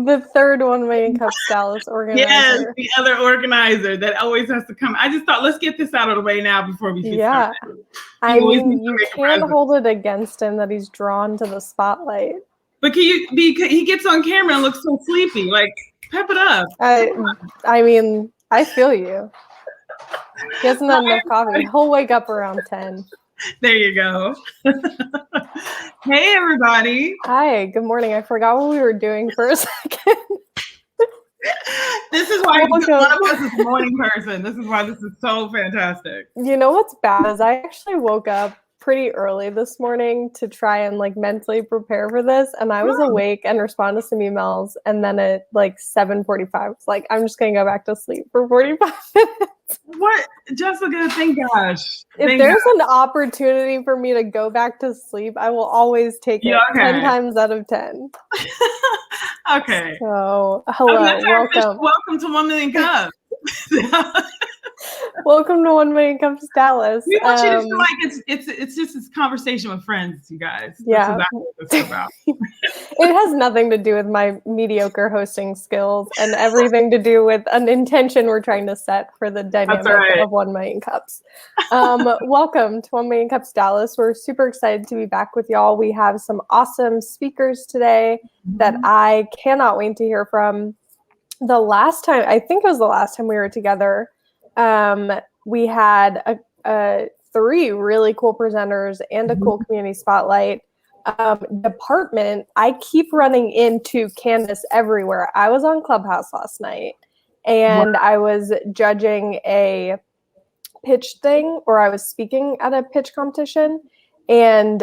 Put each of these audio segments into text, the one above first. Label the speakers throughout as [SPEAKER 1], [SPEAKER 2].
[SPEAKER 1] The third 1 Million Cups Dallas organizer.
[SPEAKER 2] Yes, the other organizer that always has to come. I just thought, let's get this out of the way now before we get started.
[SPEAKER 1] I mean, you can't hold it against him that he's drawn to the spotlight.
[SPEAKER 2] But he gets on camera and looks so sleepy. Like, pep it up.
[SPEAKER 1] I mean, I feel you. He hasn't had enough coffee. He'll wake up around 10.
[SPEAKER 2] There you go. Hey, everybody.
[SPEAKER 1] Hi, good morning. I forgot what we were doing for a second.
[SPEAKER 2] This is why one of us is a morning person. This is why this is so fantastic.
[SPEAKER 1] You know what's bad is I actually woke up pretty early this morning to try and like mentally prepare for this, and I was awake and responded to some emails, and then at like 7:45 it's like I'm just gonna go back to sleep for 45 minutes.
[SPEAKER 2] What, Jessica? Thank gosh.
[SPEAKER 1] If there's an opportunity for me to go back to sleep, I will always take it 10 times out of 10.
[SPEAKER 2] Okay.
[SPEAKER 1] So hello,
[SPEAKER 2] welcome to 1 Million Cups.
[SPEAKER 1] Welcome to 1 Million Cups Dallas.
[SPEAKER 2] We want you to feel like it's just this conversation with friends, you guys.
[SPEAKER 1] Yeah.
[SPEAKER 2] That's what it's about.
[SPEAKER 1] It has nothing to do with my mediocre hosting skills and everything to do with an intention we're trying to set for the dynamic of 1 Million Cups. Welcome to 1 Million Cups Dallas. We're super excited to be back with y'all. We have some awesome speakers today that I cannot wait to hear from. The last time, I think it was the last time we were together, we had 3 really cool presenters and a cool community spotlight. Department, I keep running into Candace everywhere. I was on Clubhouse last night and I was judging a pitch thing, or I was speaking at a pitch competition, and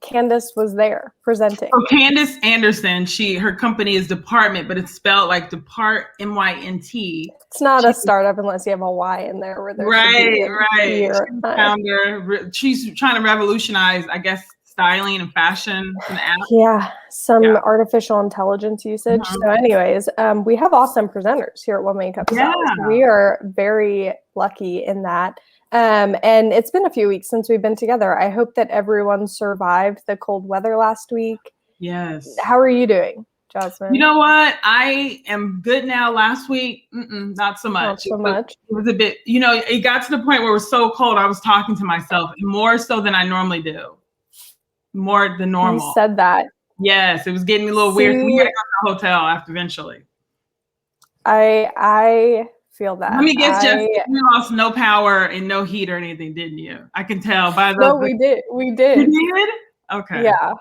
[SPEAKER 1] Candace was there presenting.
[SPEAKER 2] Oh, Candace Anderson. Her company is Department, but it's spelled like Depart, MYNT.
[SPEAKER 1] It's not a startup unless you have a Y in there. Where
[SPEAKER 2] Right. Founder. She's trying to revolutionize, I guess, styling and fashion.
[SPEAKER 1] Some artificial intelligence usage. So anyways, we have awesome presenters here at 1 Million Cups. We are very lucky in that. And it's been a few weeks since we've been together. I hope that everyone survived the cold weather last week.
[SPEAKER 2] Yes.
[SPEAKER 1] How are you doing, Jasmine?
[SPEAKER 2] You know what? I am good now. Last week, not so much. It was a bit, it got to the point where it was so cold, I was talking to myself more so than I normally do. More than normal.
[SPEAKER 1] You said that.
[SPEAKER 2] Yes, it was getting a little weird. We had to go to the hotel eventually.
[SPEAKER 1] I feel that.
[SPEAKER 2] Let me guess, Jeff, you lost no power and no heat or anything, didn't you? I can tell by the.
[SPEAKER 1] No, we did.
[SPEAKER 2] You did? Okay.
[SPEAKER 1] Yeah.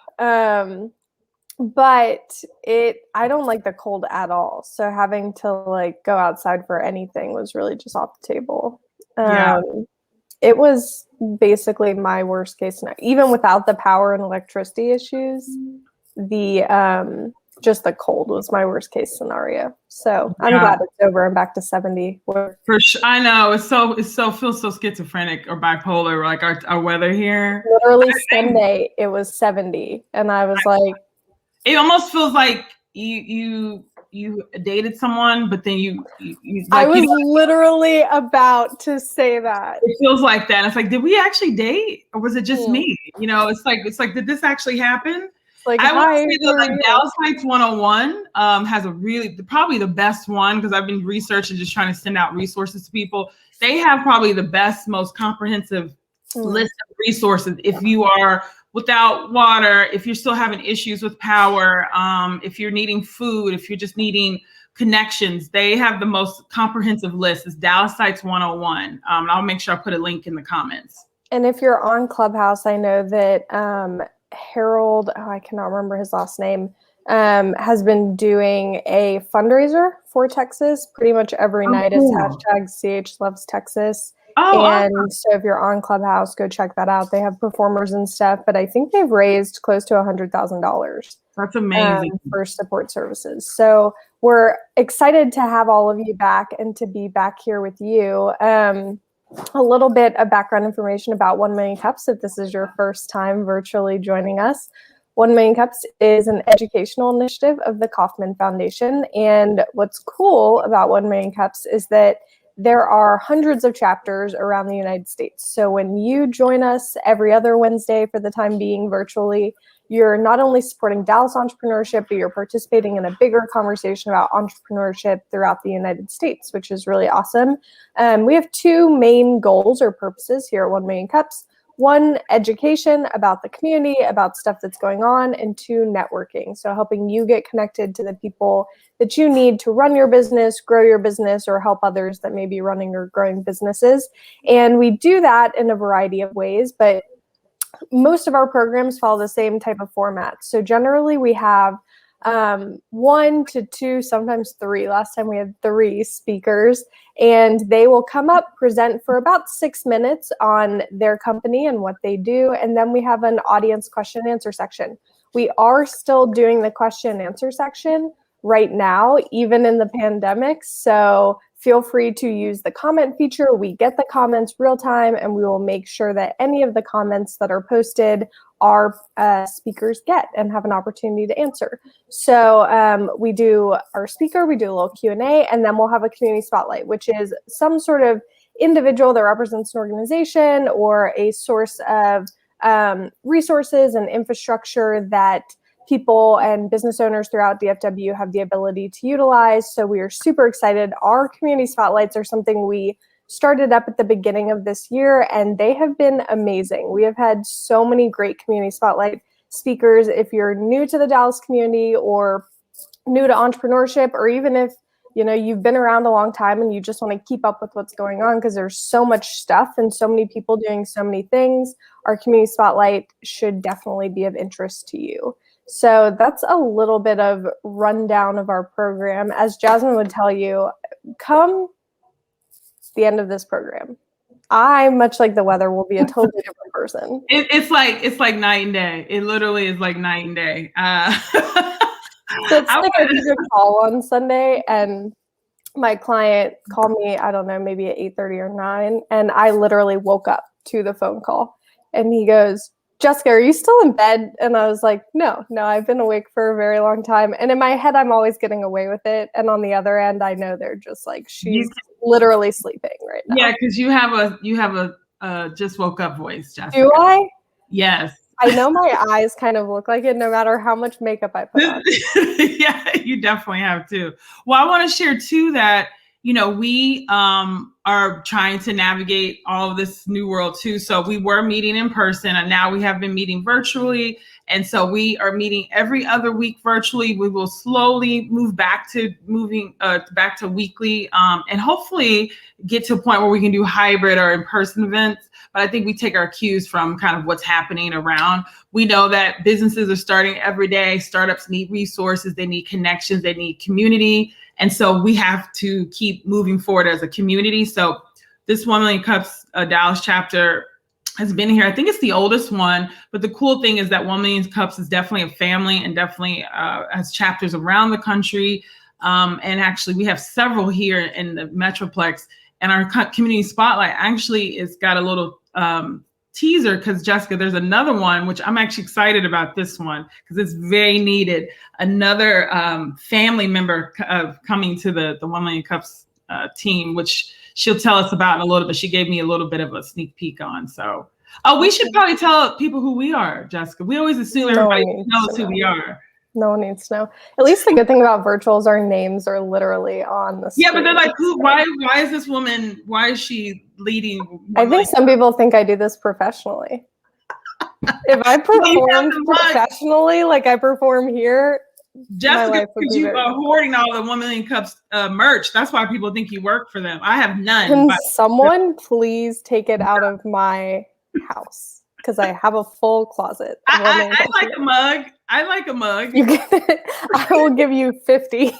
[SPEAKER 1] But I don't like the cold at all. So having to like go outside for anything was really just off the table. It was basically my worst case scenario. Even without the power and electricity issues, just the cold was my worst case scenario. So I'm glad it's over. I'm back to 70.
[SPEAKER 2] For sure. I know it feels so schizophrenic or bipolar, like our weather here.
[SPEAKER 1] Literally Sunday, it was 70. And I was like,
[SPEAKER 2] it almost feels like you dated someone, but then you
[SPEAKER 1] I was literally about to say that.
[SPEAKER 2] It feels like that. It's like, did we actually date, or was it just me? It's like, did this actually happen?
[SPEAKER 1] Like,
[SPEAKER 2] I would say that like Dallas Heights 101 has probably the best one, because I've been researching, just trying to send out resources to people. They have probably the best, most comprehensive list of resources. If you are without water, if you're still having issues with power, if you're needing food, if you're just needing connections, they have the most comprehensive list. It's Dallas Heights 101. I'll make sure I put a link in the comments.
[SPEAKER 1] And if you're on Clubhouse, I know that Harold, I cannot remember his last name, has been doing a fundraiser for Texas. Pretty much every night is #CHLovesTexas. So if you're on Clubhouse, go check that out. They have performers and stuff, but I think they've raised close to $100,000.
[SPEAKER 2] That's amazing.
[SPEAKER 1] For support services. So we're excited to have all of you back and to be back here with you. A little bit of background information about 1 Million Cups, if this is your first time virtually joining us. 1 Million Cups is an educational initiative of the Kauffman Foundation. And what's cool about 1 Million Cups is that there are hundreds of chapters around the United States. So when you join us every other Wednesday for the time being virtually, you're not only supporting Dallas entrepreneurship, but you're participating in a bigger conversation about entrepreneurship throughout the United States, which is really awesome. We have two main goals or purposes here at 1 Million Cups. One, education about the community, about stuff that's going on, and two, networking. So helping you get connected to the people that you need to run your business, grow your business, or help others that may be running or growing businesses. And we do that in a variety of ways, but most of our programs follow the same type of format. So generally we have 1 to 2, sometimes 3. Last time we had 3 speakers, and they will come up, present for about 6 minutes on their company and what they do. And then we have an audience question and answer section. We are still doing the question and answer section right now, even in the pandemic. So feel free to use the comment feature. We get the comments real time, and we will make sure that any of the comments that are posted our speakers get and have an opportunity to answer. So we do our speaker, we do a little Q&A, and then we'll have a community spotlight, which is some sort of individual that represents an organization or a source of resources and infrastructure that people and business owners throughout DFW have the ability to utilize. So we are super excited. Our community spotlights are something we started up at the beginning of this year, and they have been amazing. We have had so many great community spotlight speakers. If you're new to the Dallas community or new to entrepreneurship, or even if you've been around a long time and you just want to keep up with what's going on because there's so much stuff and so many people doing so many things, our community spotlight should definitely be of interest to you. So that's a little bit of rundown of our program. As Jasmine would tell you, come the end of this program, I, much like the weather, will be a totally different person.
[SPEAKER 2] It's like night and day. It literally is like night and day.
[SPEAKER 1] So it's like I took a call on Sunday, and my client called me, I don't know, maybe at 8:30 or 9, and I literally woke up to the phone call, and he goes, "Jessica, are you still in bed?" And I was like, no, I've been awake for a very long time. And in my head, I'm always getting away with it. And on the other end, I know they're just like, she's literally sleeping right now.
[SPEAKER 2] Yeah, because you have a just woke up voice, Jessica.
[SPEAKER 1] Do I?
[SPEAKER 2] Yes.
[SPEAKER 1] I know my eyes kind of look like it no matter how much makeup I put on.
[SPEAKER 2] Yeah, you definitely have to. Well, I want to share too that, we are trying to navigate all of this new world too. So we were meeting in person, and now we have been meeting virtually. And so we are meeting every other week virtually. We will slowly move back to weekly, and hopefully get to a point where we can do hybrid or in-person events. But I think we take our cues from kind of what's happening around. We know that businesses are starting every day. Startups need resources. They need connections. They need community. And so we have to keep moving forward as a community. So this 1 Million Cups Dallas chapter has been here. I think it's the oldest one, but the cool thing is that 1 Million Cups is definitely a family and definitely has chapters around the country. And actually we have several here in the Metroplex, and our community spotlight actually has got a little teaser, because Jessica, there's another one, which I'm actually excited about this one because it's very needed. Another family member coming to the 1 Million Cups team, which she'll tell us about in a little bit. She gave me a little bit of a sneak peek on. So, we should probably tell people who we are, Jessica. We always assume everybody knows who we are.
[SPEAKER 1] No one needs to know. At least the good thing about virtual is our names are literally on the screen.
[SPEAKER 2] Yeah, but they're like, why is this woman, why is she leading?
[SPEAKER 1] I think some people think I do this professionally. If I performed professionally, like I perform here,
[SPEAKER 2] Jessica, because you are hoarding all the 1 Million Cups merch. That's why people think you work for them. I have none.
[SPEAKER 1] Can someone please take it out of my house? Because I have a full closet.
[SPEAKER 2] I like a mug. I like a mug.
[SPEAKER 1] I will give you 50.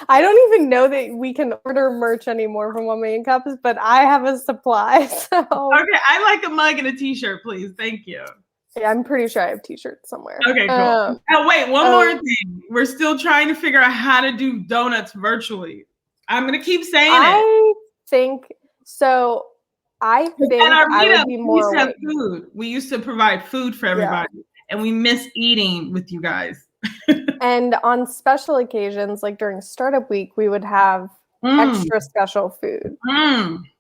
[SPEAKER 1] I don't even know that we can order merch anymore from 1 Million Cups, but I have a supply. So.
[SPEAKER 2] Okay, I like a mug and a t-shirt, please. Thank you.
[SPEAKER 1] Yeah, I'm pretty sure I have t-shirts somewhere.
[SPEAKER 2] Okay, cool. Wait, one more thing. We're still trying to figure out how to do donuts virtually. I'm going to keep saying it.
[SPEAKER 1] I think I would be more
[SPEAKER 2] we used to have food. We used to provide food for everybody, and we miss eating with you guys.
[SPEAKER 1] And on special occasions, like during Startup Week, we would have extra special food.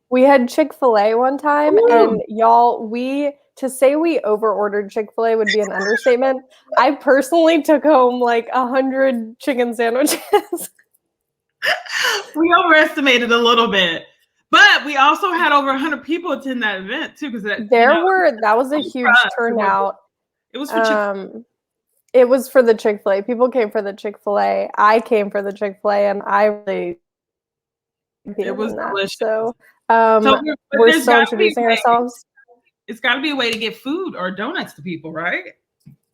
[SPEAKER 1] We had Chick-fil-A one time, and y'all, we to say we over-ordered Chick-fil-A would be an understatement. I personally took home like 100 chicken sandwiches.
[SPEAKER 2] We overestimated a little bit, but we also had over 100 people attend that event too, because
[SPEAKER 1] that was a huge turnout.
[SPEAKER 2] It was for Chick-fil-A.
[SPEAKER 1] It was for the Chick-fil-A. People came for the Chick-fil-A. I came for the Chick-fil-A, and I really
[SPEAKER 2] it was delicious.
[SPEAKER 1] So we're still introducing ourselves.
[SPEAKER 2] It's got to be a way to get food or donuts to people, right?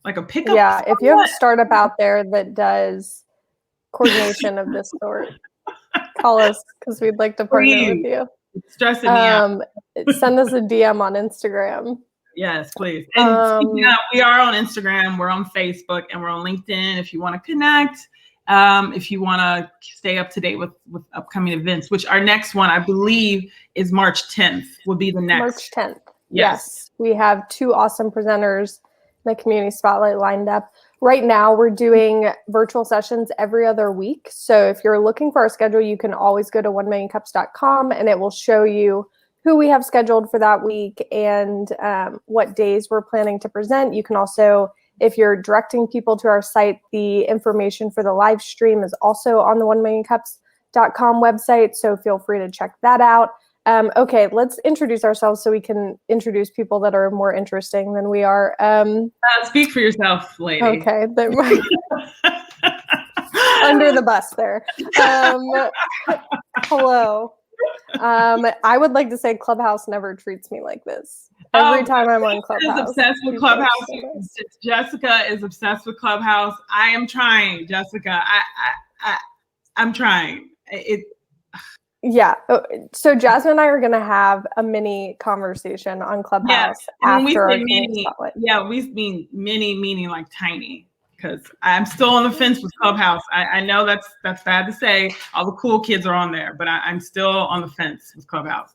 [SPEAKER 2] Like a pickup.
[SPEAKER 1] Yeah, if you have a startup out there that does coordination of this sort, call us because we'd like to partner with you.
[SPEAKER 2] It's stressing me out.
[SPEAKER 1] Send us a DM on Instagram.
[SPEAKER 2] Yes, please. And we are on Instagram, we're on Facebook, and we're on LinkedIn if you want to connect. If you want to stay up to date with upcoming events, which our next one, I believe, is March 10th, will be the next.
[SPEAKER 1] March 10th. Yes. We have 2 awesome presenters in the Community Spotlight lined up. Right now, we're doing virtual sessions every other week. So if you're looking for our schedule, you can always go to 1millioncups.com and it will show you who we have scheduled for that week and what days we're planning to present. You can also, if you're directing people to our site, the information for the live stream is also on the 1millioncups.com website. So feel free to check that out. Okay, let's introduce ourselves so we can introduce people that are more interesting than we are.
[SPEAKER 2] Speak for yourself, lady.
[SPEAKER 1] Okay, under the bus there. Hello. I would like to say Clubhouse never treats me like this. Every time I'm on Clubhouse.
[SPEAKER 2] Is obsessed with Clubhouse. Jessica is obsessed with Clubhouse. I am trying, Jessica. I'm trying.
[SPEAKER 1] Yeah. So Jasmine and I are going to have a mini conversation on Clubhouse after our Community Spotlight.
[SPEAKER 2] Yeah, we mean mini, meaning like tiny, because I'm still on the fence with Clubhouse. I know that's bad to say. All the cool kids are on there, but I'm still on the fence with Clubhouse.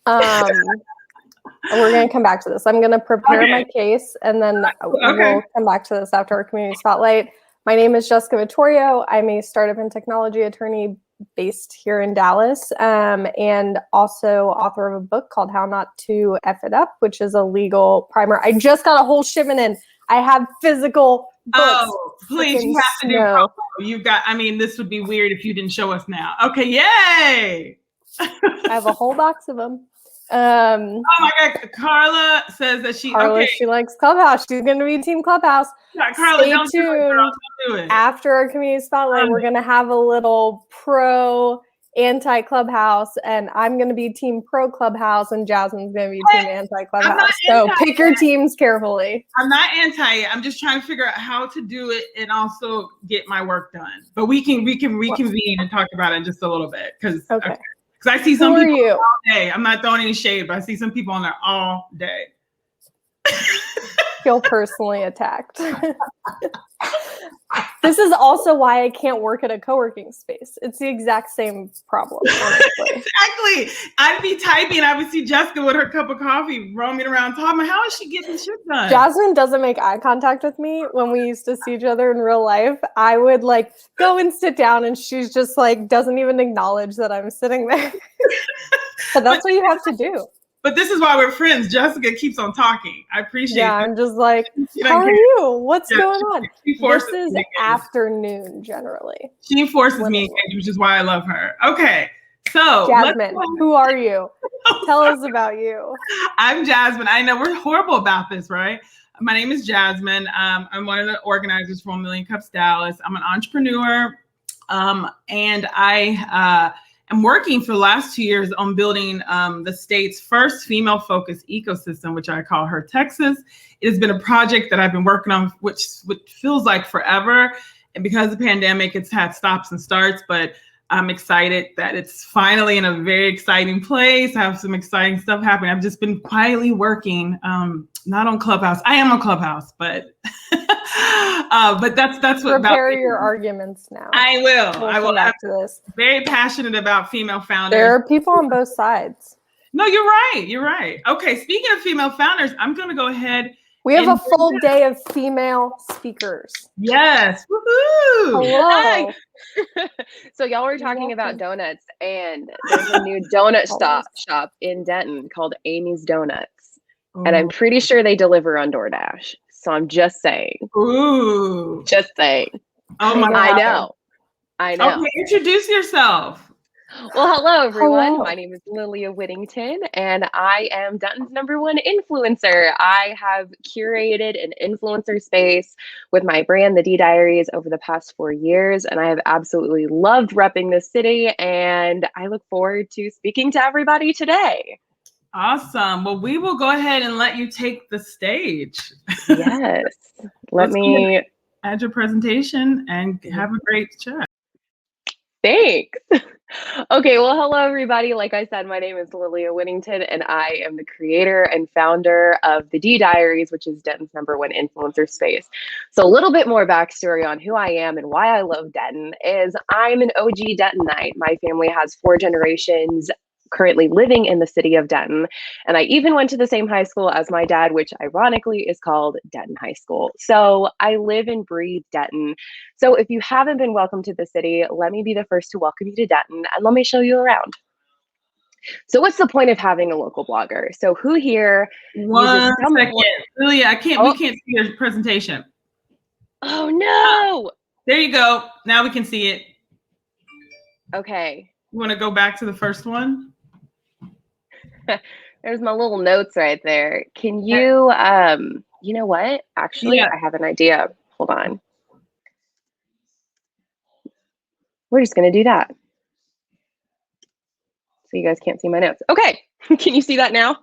[SPEAKER 1] We're going to come back to this. I'm going to prepare my case, and then we'll come back to this after our Community Spotlight. My name is Jessica Vittorio. I'm a startup and technology attorney based here in Dallas, and also author of a book called How Not to F It Up, which is a legal primer. I just got a whole shipment in. I have physical books.
[SPEAKER 2] Oh, please, you have to do promo. You got, this would be weird if you didn't show us now. Okay, yay!
[SPEAKER 1] I have a whole box of them.
[SPEAKER 2] Oh my God, Carla says that she
[SPEAKER 1] likes Clubhouse. She's going to be Team Clubhouse.
[SPEAKER 2] Yeah, Carla,
[SPEAKER 1] Stay tuned.
[SPEAKER 2] Don't do it.
[SPEAKER 1] After our Community Spotlight, we're going to have a little pro anti-Clubhouse, and I'm going to be Team Pro Clubhouse, and Jasmine's going to be Team Anti-Clubhouse. So pick your teams carefully.
[SPEAKER 2] I'm not anti. I'm just trying to figure out how to do it and also get my work done. But we can reconvene and talk about it in just a little bit because I see some people all day. I'm not throwing any shade, but I see some people on there all day.
[SPEAKER 1] Feel personally attacked. This is also why I can't work at a co-working space. It's the exact same problem, honestly.
[SPEAKER 2] Exactly. I'd be typing. I would see Jessica with her cup of coffee roaming around talking. How is she getting shit done?
[SPEAKER 1] Jasmine doesn't make eye contact with me when we used to see each other in real life. I would go and sit down, and she's just doesn't even acknowledge that I'm sitting there. But that's what you have to do.
[SPEAKER 2] But this is why we're friends. Jessica keeps on talking. I appreciate it.
[SPEAKER 1] Yeah, I'm just how are you? What's going on? This is afternoon, generally.
[SPEAKER 2] She forces me, which is why I love her. Okay, so
[SPEAKER 1] Jasmine, who are you? Tell us about you.
[SPEAKER 2] I'm Jasmine. I know we're horrible about this, right? My name is Jasmine. I'm one of the organizers for 1 Million Cups Dallas. I'm an entrepreneur, and I I'm working for the last 2 years on building the state's first female-focused ecosystem, which I call Her Texas. It has been a project that I've been working on, which feels like forever. And because of the pandemic, it's had stops and starts, but I'm excited that it's finally in a very exciting place. I have some exciting stuff happening. I've just been quietly working, not on Clubhouse. I am on Clubhouse, but that's what.
[SPEAKER 1] Prepare your arguments now.
[SPEAKER 2] I will.
[SPEAKER 1] I will. Back to this.
[SPEAKER 2] Very passionate about female founders.
[SPEAKER 1] There are people on both sides.
[SPEAKER 2] No, you're right. You're right. Okay, speaking of female founders, I'm going to go ahead.
[SPEAKER 1] We have a full day of female speakers.
[SPEAKER 2] Yes. Woohoo!
[SPEAKER 1] Hello.
[SPEAKER 3] So y'all were talking about donuts, and there's a new donut shop in Denton called Amy's Donuts. And I'm pretty sure they deliver on DoorDash. So I'm just saying.
[SPEAKER 2] Ooh.
[SPEAKER 3] Just saying.
[SPEAKER 2] Oh my God.
[SPEAKER 3] I know.
[SPEAKER 2] Okay, introduce yourself.
[SPEAKER 3] Well, hello everyone.
[SPEAKER 1] Hello.
[SPEAKER 3] My name is Lillia Whittington, and I am Denton's #1 influencer. I have curated an influencer space with my brand, the Diaries, over the past 4 years, and I have absolutely loved repping this city, and I look forward to speaking to everybody today.
[SPEAKER 2] Awesome. Well, we will go ahead and let you take the stage.
[SPEAKER 3] Yes. Let me
[SPEAKER 2] add your presentation and have a great chat.
[SPEAKER 3] Thanks. Okay, well, hello everybody. Like I said, my name is Lillia Whittington, and I am the creator and founder of the Diaries, which is Denton's #1 influencer space. So a little bit more backstory on who I am and why I love Denton is I'm an OG Dentonite. My family has 4 generations currently living in the city of Denton. And I even went to the same high school as my dad, which ironically is called Denton High School. So I live and breathe Denton. So if you haven't been welcomed to the city, let me be the first to welcome you to Denton and let me show you around. So what's the point of having a local blogger? So who here
[SPEAKER 2] One second. Lillia, we can't see your presentation.
[SPEAKER 3] Oh no.
[SPEAKER 2] There you go. Now we can see it.
[SPEAKER 3] Okay.
[SPEAKER 2] You want to go back to the first one?
[SPEAKER 3] There's my little notes right there. Can you, you know what? Actually, I have an idea. Hold on. We're just going to do that. So you guys can't see my notes. Okay. Can you see that now?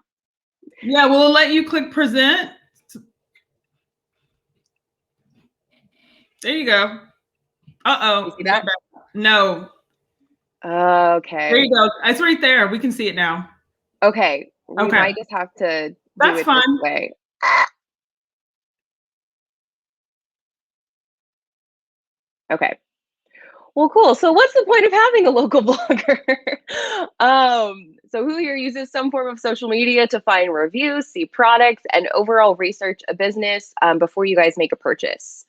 [SPEAKER 2] Yeah, we'll let you click present. There you go. Uh-oh.
[SPEAKER 3] You see that?
[SPEAKER 2] No.
[SPEAKER 3] Okay.
[SPEAKER 2] There you go. It's right there. We can see it now.
[SPEAKER 3] Okay. We might just have to do it this way. Okay. Well, cool. So what's the point of having a local blogger? So who here uses some form of social media to find reviews, see products, and overall research a business before you guys make a purchase?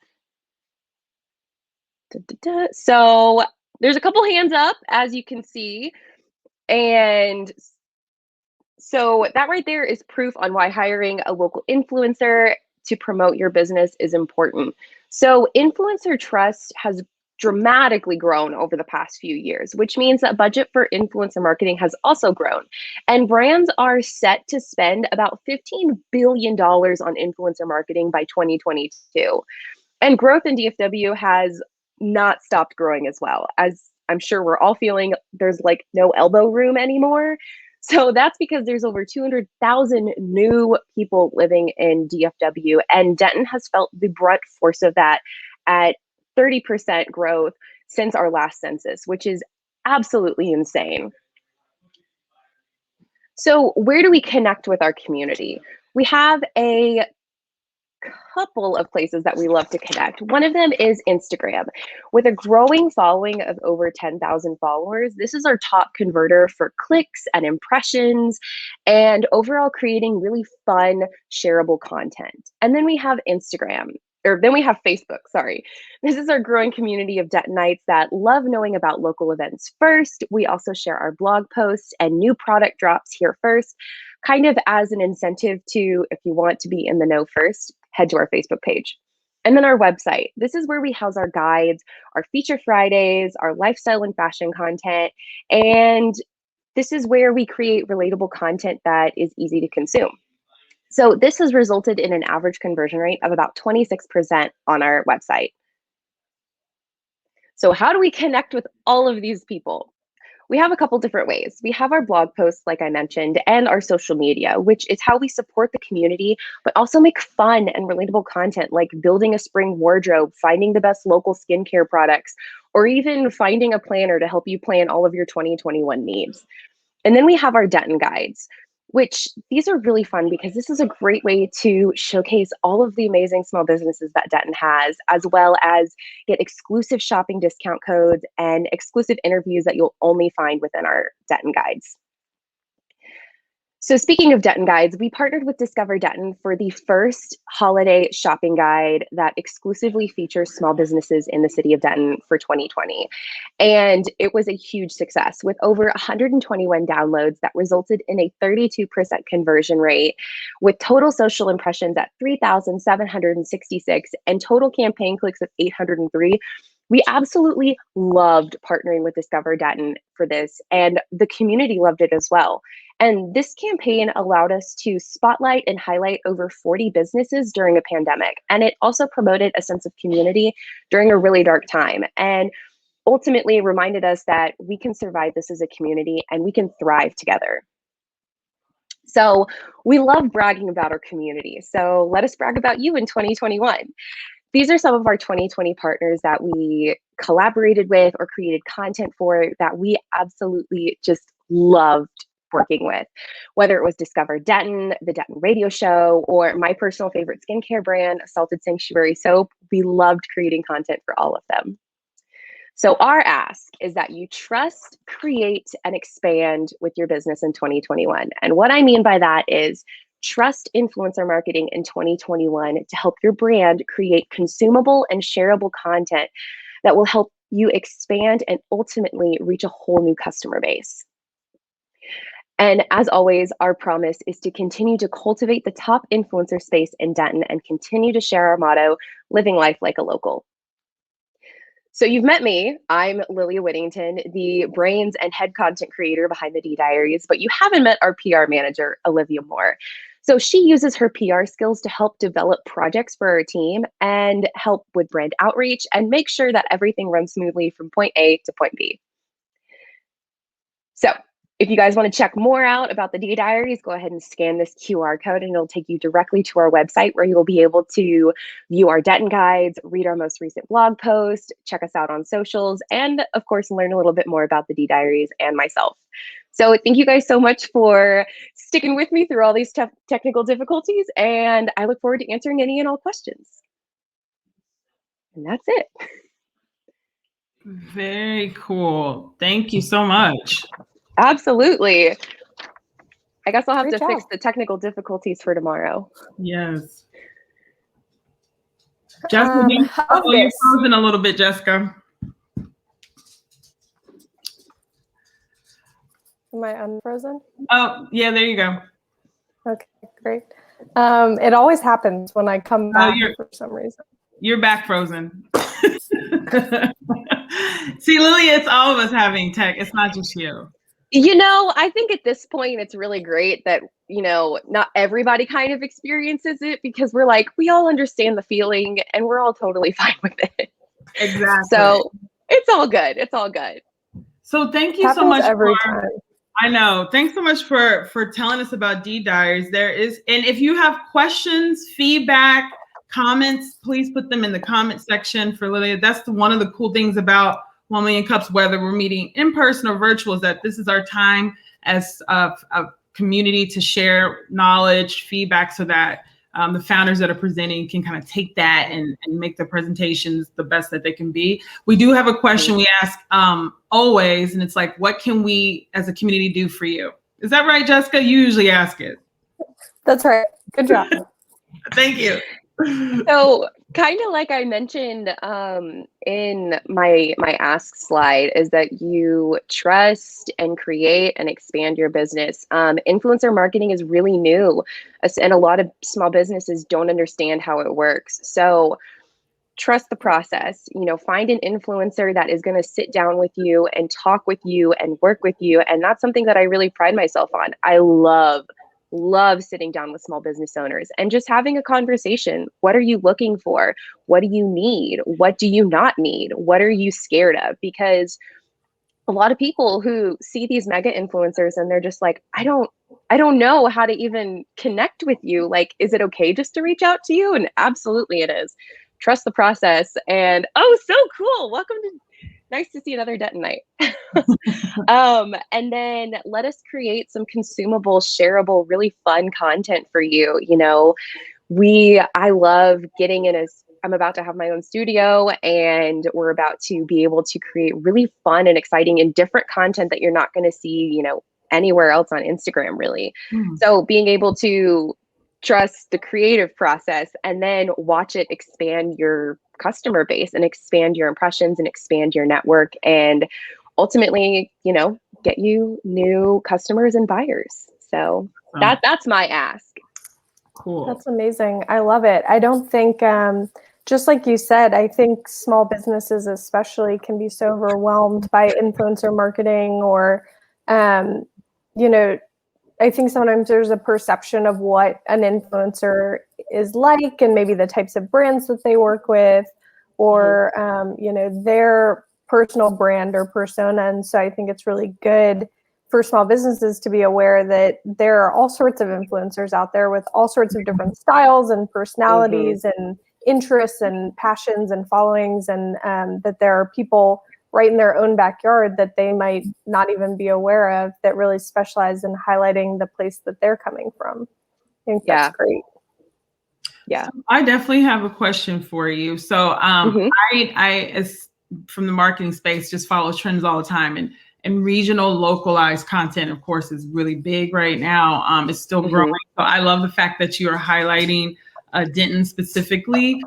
[SPEAKER 3] So there's a couple hands up, as you can see. And so that right there is proof on why hiring a local influencer to promote your business is important. So influencer trust has dramatically grown over the past few years, which means that budget for influencer marketing has also grown. And brands are set to spend about $15 billion on influencer marketing by 2022. And growth in DFW has not stopped growing as well. As I'm sure we're all feeling, there's like no elbow room anymore. So that's because there's over 200,000 new people living in DFW, and Denton has felt the brunt force of that at 30% growth since our last census, which is absolutely insane. So where do we connect with our community? We have a couple of places that we love to connect. One of them is Instagram. With a growing following of over 10,000 followers, this is our top converter for clicks and impressions and overall creating really fun, shareable content. And then we have Facebook, sorry. This is our growing community of Dentonites that love knowing about local events first. We also share our blog posts and new product drops here first, kind of as an incentive to, if you want to be in the know first, head to our Facebook page. And then our website. This is where we house our guides, our feature Fridays, our lifestyle and fashion content. And this is where we create relatable content that is easy to consume. So this has resulted in an average conversion rate of about 26% on our website. So how do we connect with all of these people? We have a couple different ways. We have our blog posts, like I mentioned, and our social media, which is how we support the community, but also make fun and relatable content like building a spring wardrobe, finding the best local skincare products, or even finding a planner to help you plan all of your 2021 needs. And then we have our Denton guides, which these are really fun because this is a great way to showcase all of the amazing small businesses that Denton has, as well as get exclusive shopping discount codes and exclusive interviews that you'll only find within our Denton guides. So speaking of Denton guides, we partnered with Discover Denton for the first holiday shopping guide that exclusively features small businesses in the city of Denton for 2020. And it was a huge success with over 121 downloads that resulted in a 32% conversion rate, with total social impressions at 3,766 and total campaign clicks of 803. We absolutely loved partnering with Discover Denton for this, and the community loved it as well. And this campaign allowed us to spotlight and highlight over 40 businesses during a pandemic. And it also promoted a sense of community during a really dark time. And ultimately reminded us that we can survive this as a community and we can thrive together. So we love bragging about our community. So let us brag about you in 2021. These are some of our 2020 partners that we collaborated with or created content for that we absolutely just loved working with, whether it was Discover Denton, the Denton radio show, or my personal favorite skincare brand, Salted Sanctuary Soap. We loved creating content for all of them. So our ask is that you trust, create, and expand with your business in 2021. And what I mean by that is trust influencer marketing in 2021 to help your brand create consumable and shareable content that will help you expand and ultimately reach a whole new customer base. And as always, our promise is to continue to cultivate the top influencer space in Denton and continue to share our motto, living life like a local. So you've met me. I'm Lillia Whittington, the brains and head content creator behind the Diaries, but you haven't met our PR manager, Olivia Moore. So she uses her PR skills to help develop projects for our team and help with brand outreach and make sure that everything runs smoothly from point A to point B. So if you guys want to check more out about the Diaries, go ahead and scan this QR code and it'll take you directly to our website where you'll be able to view our Denton guides, read our most recent blog post, check us out on socials, and of course, learn a little bit more about the Diaries and myself. So thank you guys so much for sticking with me through all these technical difficulties, and I look forward to answering any and all questions. And that's it.
[SPEAKER 2] Very cool. Thank you so much.
[SPEAKER 3] Absolutely. I guess I'll have to fix the technical difficulties for tomorrow.
[SPEAKER 2] Yes. Jessica, you're frozen a little bit, Jessica.
[SPEAKER 1] Am I unfrozen?
[SPEAKER 2] Oh, yeah, there you go.
[SPEAKER 1] Okay, great. It always happens when I come back for some reason.
[SPEAKER 2] You're back frozen. See, Lillia, it's all of us having tech. It's not just you.
[SPEAKER 3] You know, I think at this point, it's really great that, you know, not everybody kind of experiences it because we're like, we all understand the feeling and we're all totally fine with it.
[SPEAKER 2] Exactly.
[SPEAKER 3] So it's all good. It's all good.
[SPEAKER 2] So thank you so much
[SPEAKER 1] every time.
[SPEAKER 2] I know. Thanks so much for telling us about Diaries. And if you have questions, feedback, comments, please put them in the comment section for Lillia. That's one of the cool things about 1 Million Cups, whether we're meeting in person or virtual, is that this is our time as a community to share knowledge, feedback, so that the founders that are presenting can kind of take that and make the presentations the best that they can be. We do have a question we ask always, and it's like, what can we as a community do for you? Is that right, Jessica? You usually ask it.
[SPEAKER 1] That's right. Good job.
[SPEAKER 2] Thank you.
[SPEAKER 3] So kind of like I mentioned in my ask slide is that you trust and create and expand your business. Influencer marketing is really new, and a lot of small businesses don't understand how it works. So trust the process. You know, find an influencer that is going to sit down with you and talk with you and work with you. And that's something that I really pride myself on. I love sitting down with small business owners and just having a conversation. What are you looking for? What do you need? What do you not need? What are you scared of? Because a lot of people who see these mega influencers and they're just like, I don't know how to even connect with you. Like, is it okay just to reach out to you? And absolutely it is. Trust the process. And oh, so cool. Welcome to nice to see another Denton night. And then let us create some consumable, shareable, really fun content for you. You know, I love getting in I'm about to have my own studio, and we're about to be able to create really fun and exciting and different content that you're not going to see, you know, anywhere else on Instagram, really. So being able to trust the creative process and then watch it expand your customer base and expand your impressions and expand your network and ultimately, get you new customers and buyers. So that's my ask.
[SPEAKER 2] Cool.
[SPEAKER 1] That's amazing. I love it. I don't think, just like you said, I think small businesses especially can be so overwhelmed by influencer marketing or, I think sometimes there's a perception of what an influencer is like and maybe the types of brands that they work with or, their personal brand or persona. And so I think it's really good for small businesses to be aware that there are all sorts of influencers out there with all sorts of different styles and personalities and interests and passions and followings, and that there are people right in their own backyard that they might not even be aware of that really specialize in highlighting the place that they're coming from. I think that's great.
[SPEAKER 3] Yeah.
[SPEAKER 2] So I definitely have a question for you. So I as from the marketing space, just follow trends all the time. And regional localized content, of course, is really big right now. It's still growing. So I love the fact that you are highlighting Denton specifically.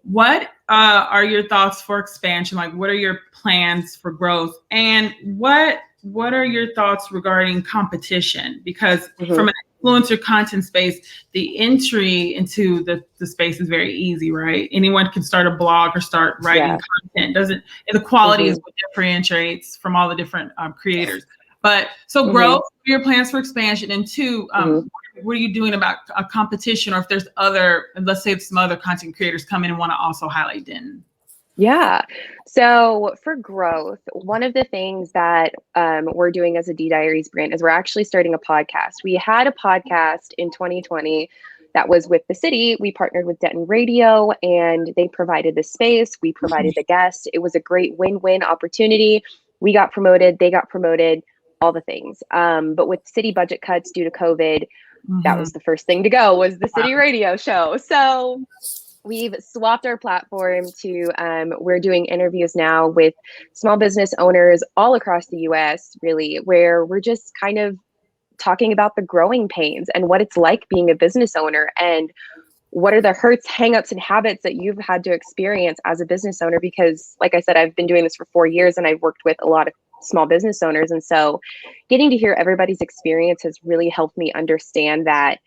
[SPEAKER 2] What are your thoughts for expansion? Like, what are your plans for growth? And what are your thoughts regarding competition? Because from an influencer content space, the entry into the space is very easy, right? Anyone can start a blog or start writing content. And the quality is what differentiates from all the different creators. But so growth, what are your plans for expansion? And two, what are you doing about a competition, or if there's let's say some other content creators come in and want to also highlight Denton?
[SPEAKER 3] Yeah. So for growth, one of the things that we're doing as a Diaries brand is we're actually starting a podcast. We had a podcast in 2020 that was with the city. We partnered with Denton Radio and they provided the space. We provided the guest. It was a great win-win opportunity. We got promoted, they got promoted, all the things. But with city budget cuts due to COVID, that was the first thing to go, was the city radio show. So we've swapped our platform to, we're doing interviews now with small business owners all across the US, really, where we're just kind of talking about the growing pains and what it's like being a business owner and what are the hurts, hangups, and habits that you've had to experience as a business owner. Because like I said, I've been doing this for 4 years and I've worked with a lot of small business owners. And so getting to hear everybody's experience has really helped me understand that,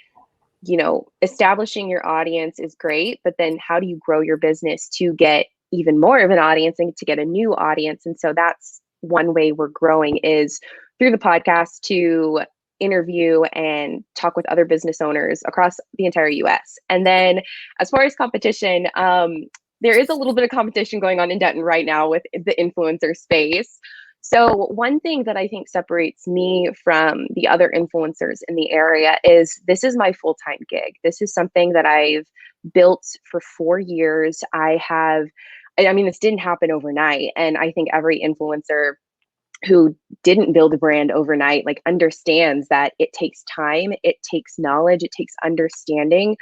[SPEAKER 3] establishing your audience is great, but then how do you grow your business to get even more of an audience and to get a new audience? And so that's one way we're growing, is through the podcast to interview and talk with other business owners across the entire US. And then as far as competition, there is a little bit of competition going on in Denton right now with the influencer space. So one thing that I think separates me from the other influencers in the area is this is my full-time gig. This is something that I've built for 4 years. This didn't happen overnight. And I think every influencer who didn't build a brand overnight, understands that it takes time, it takes knowledge, it takes understanding.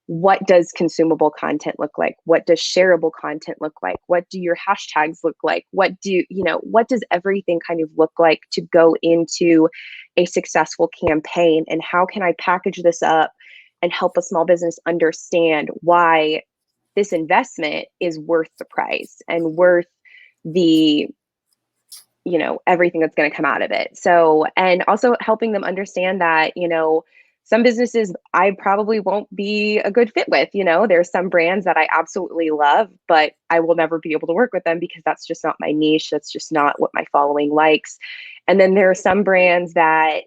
[SPEAKER 3] What does consumable content look like? What does shareable content look like? What do your hashtags look like? What does everything kind of look like to go into a successful campaign? And how can I package this up and help a small business understand why this investment is worth the price and worth the everything that's going to come out of it. So, and also helping them understand that, some businesses I probably won't be a good fit with. There's some brands that I absolutely love, but I will never be able to work with them because that's just not my niche. That's just not what my following likes. And then there are some brands that,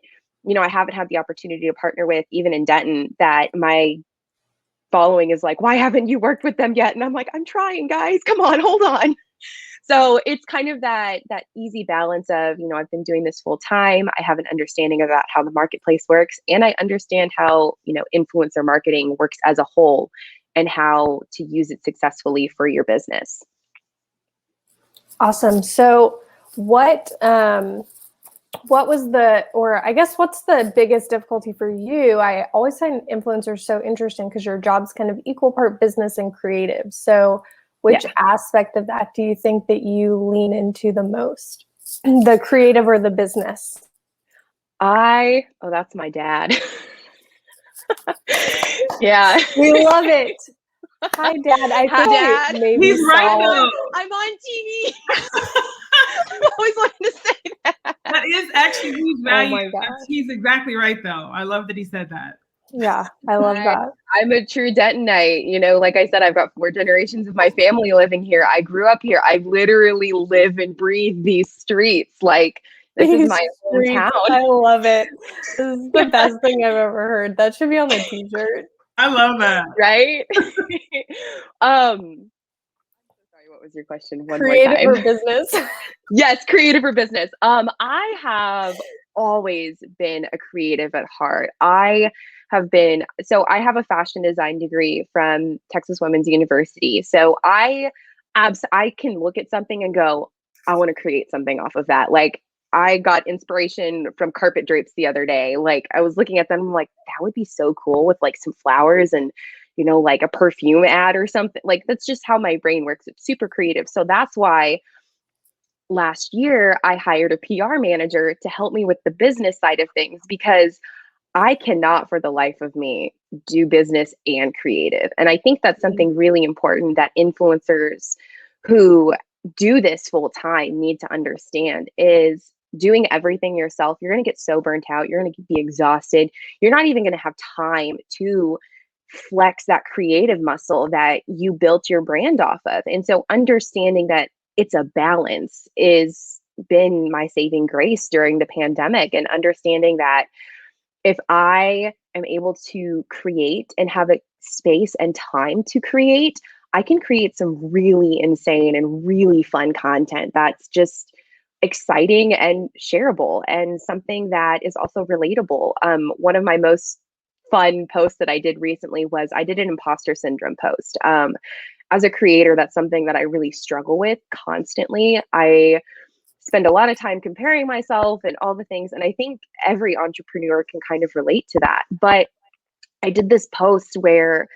[SPEAKER 3] I haven't had the opportunity to partner with, even in Denton, that my following is like, why haven't you worked with them yet? And I'm like, I'm trying, guys, come on, hold on. So it's kind of that easy balance of, I've been doing this full time. I have an understanding about how the marketplace works, and I understand how, influencer marketing works as a whole and how to use it successfully for your business.
[SPEAKER 1] Awesome. So what's the biggest difficulty for you? I always find influencers so interesting because your job's kind of equal part business and creative. So which aspect of that do you think that you lean into the most, the creative or the business?
[SPEAKER 3] That's my dad. Yeah.
[SPEAKER 1] We love it. Hi, Dad. I
[SPEAKER 3] Hi,
[SPEAKER 1] think
[SPEAKER 3] Dad.
[SPEAKER 1] maybe
[SPEAKER 2] He's right though.
[SPEAKER 3] I'm on TV. I always wanted to say that.
[SPEAKER 2] That is actually huge value.
[SPEAKER 1] Oh my gosh.
[SPEAKER 2] He's exactly right though. I love that he said that.
[SPEAKER 1] Yeah, I love that.
[SPEAKER 3] I'm a true Dentonite. You know, like I said, I've got 4 generations of my family living here. I grew up here. I literally live and breathe these streets. Like, this is my hometown.
[SPEAKER 1] I love it. This is the best thing I've ever heard. That should be on the t-shirt.
[SPEAKER 2] I love that.
[SPEAKER 3] Right? Sorry, what was your question? One
[SPEAKER 1] Creative
[SPEAKER 3] more
[SPEAKER 1] or
[SPEAKER 3] time.
[SPEAKER 1] business?
[SPEAKER 3] Yes, creative or business. I have always been a creative at heart. I have a fashion design degree from Texas Women's University. So I can look at something and go, I want to create something off of that. Like, I got inspiration from carpet drapes the other day. Like, I was looking at them, I'm like, that would be so cool with like some flowers and, you know, like a perfume ad or something. Like, that's just how my brain works. It's super creative. So that's why last year I hired a PR manager to help me with the business side of things, because I cannot for the life of me do business and creative. And I think that's something really important that influencers who do this full time need to understand is doing everything yourself. You're going to get so burnt out. You're going to be exhausted. You're not even going to have time to flex that creative muscle that you built your brand off of. And so understanding that it's a balance is been my saving grace during the pandemic, and understanding that if I am able to create and have a space and time to create, I can create some really insane and really fun content that's just exciting and shareable, and something that is also relatable. One of my most fun posts that I did recently was I did an imposter syndrome post. As a creator, that's something that I really struggle with constantly. I spend a lot of time comparing myself and all the things. And I think every entrepreneur can kind of relate to that. But I did this post where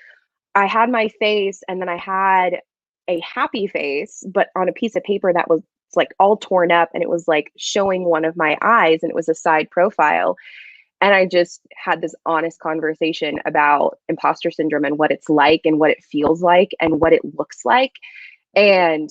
[SPEAKER 3] I had my face and then I had a happy face, but on a piece of paper that was like all torn up, and it was like showing one of my eyes, and it was a side profile. And I just had this honest conversation about imposter syndrome and what it's like and what it feels like and what it looks like. And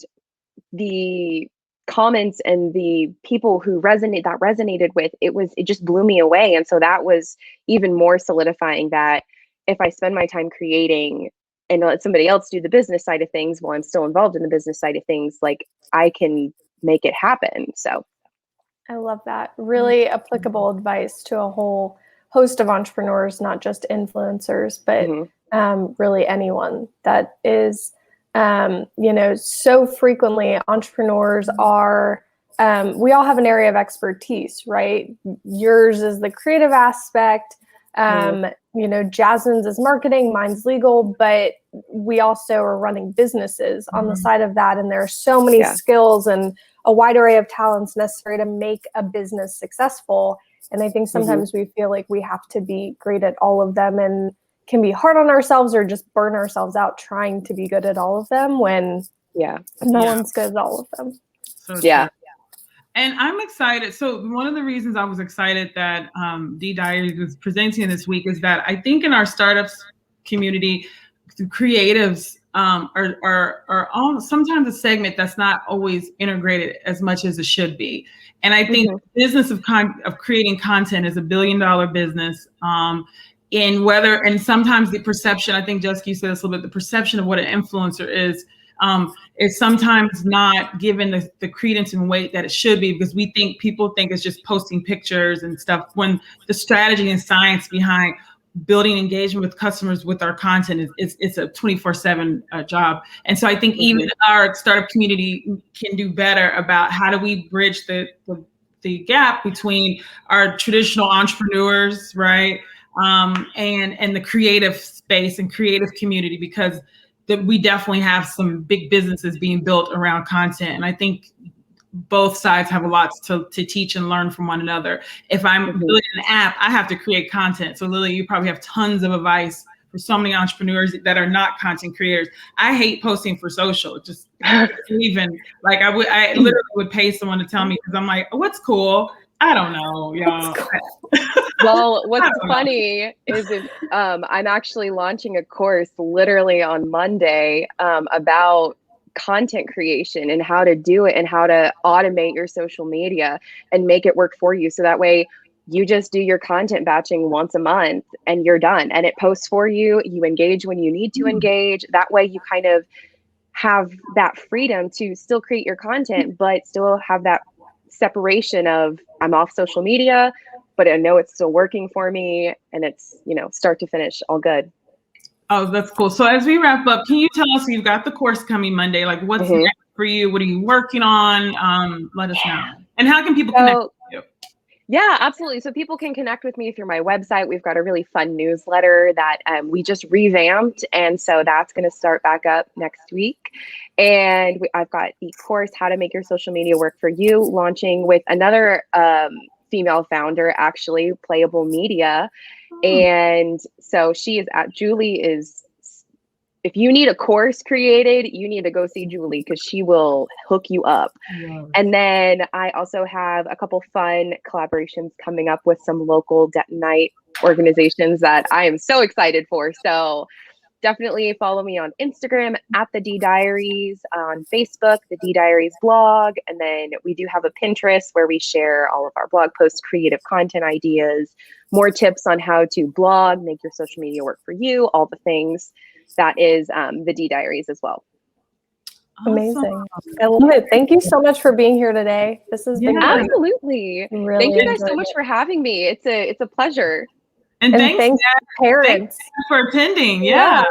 [SPEAKER 3] the comments and the people who resonated with it just blew me away. And so that was even more solidifying that if I spend my time creating and let somebody else do the business side of things while I'm still involved in the business side of things, like, I can make it happen. So
[SPEAKER 1] I love that. Really applicable advice to a whole host of entrepreneurs, not just influencers, but really anyone that is, so frequently entrepreneurs are, we all have an area of expertise, right? Yours is the creative aspect. Jasmine's is marketing, mine's legal, but we also are running businesses on the side of that. And there are so many skills and a wide array of talents necessary to make a business successful. And I think sometimes we feel like we have to be great at all of them, and can be hard on ourselves or just burn ourselves out trying to be good at all of them when no one's good at all of them.
[SPEAKER 2] So and I'm excited. So one of the reasons I was excited that Diaries was presenting this week is that I think in our startups community, the creatives are all sometimes a segment that's not always integrated as much as it should be. And I think the business of creating content is $1 billion business. And sometimes the perception, I think Jessica said this a little bit, the perception of what an influencer is sometimes not given the credence and weight that it should be, because people think it's just posting pictures and stuff, when the strategy and science behind building engagement with customers with our content it's a 24/7 job. And so I think even our startup community can do better about how do we bridge the gap between our traditional entrepreneurs, right? And the creative space and creative community, because we definitely have some big businesses being built around content. And I think both sides have a lot to teach and learn from one another. If I'm building an app, I have to create content. So Lillia, you probably have tons of advice for so many entrepreneurs that are not content creators. I hate posting for social. Just even like I literally would pay someone to tell me, because I'm like, oh, what's cool? I don't know, y'all.
[SPEAKER 3] Well, what's funny is I'm actually launching a course literally on Monday about content creation and how to do it and how to automate your social media and make it work for you. So that way you just do your content batching once a month and you're done, and it posts for you. You engage when you need to engage. That way you kind of have that freedom to still create your content, but still have that separation of I'm off social media, but I know it's still working for me, and it's, start to finish, all good.
[SPEAKER 2] Oh, that's cool. So as we wrap up, can you tell us, you've got the course coming Monday, like what's next for you? What are you working on? Let us know. And how can people connect with you?
[SPEAKER 3] Yeah, absolutely. So people can connect with me through my website. We've got a really fun newsletter that we just revamped. And so that's going to start back up next week. And I've got the course, How to Make Your Social Media Work for You, launching with another female founder, actually, Playable Media. And so Julie is, if you need a course created, you need to go see Julie because she will hook you up. And then I also have a couple fun collaborations coming up with some local Dentonite organizations that I am so excited for. So definitely follow me on Instagram at the Diaries, on Facebook, the Diaries blog. And then we do have a Pinterest where we share all of our blog posts, creative content ideas, more tips on how to blog, make your social media work for you, all the things. That is the Diaries as well.
[SPEAKER 1] Amazing. I love it. Thank you so much for being here today. This has been great.
[SPEAKER 3] Absolutely.
[SPEAKER 1] Really
[SPEAKER 3] Thank you guys so much for having me. It's a pleasure.
[SPEAKER 2] And thanks
[SPEAKER 1] parents
[SPEAKER 2] for attending. Yeah.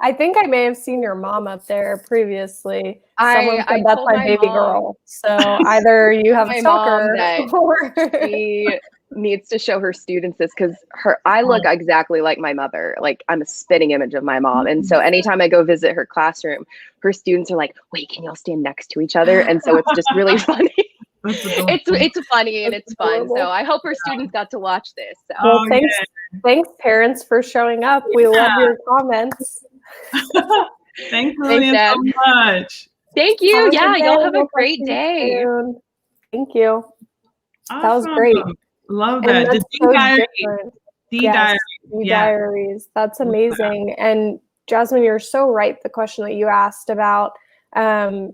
[SPEAKER 1] I think I may have seen your mom up there previously. Someone said
[SPEAKER 3] I
[SPEAKER 1] that's
[SPEAKER 3] told
[SPEAKER 1] my baby girl. So either you have a stalker or
[SPEAKER 3] she needs to show her students this, because I look exactly like my mother. Like, I'm a spitting image of my mom. And so anytime I go visit her classroom, her students are like, wait, can y'all stand next to each other? And so it's just really funny. It's funny and it's fun. So I hope her students got to watch this. So.
[SPEAKER 1] Well, thanks parents for showing up. We love your comments.
[SPEAKER 2] Thanks, Lillia, so much.
[SPEAKER 3] Thank you. Y'all have a great day.
[SPEAKER 1] Thank you.
[SPEAKER 2] Awesome.
[SPEAKER 1] That was great.
[SPEAKER 2] Love that.
[SPEAKER 1] Diaries. That's amazing. And Jasmine, you're so right. The question that you asked about, how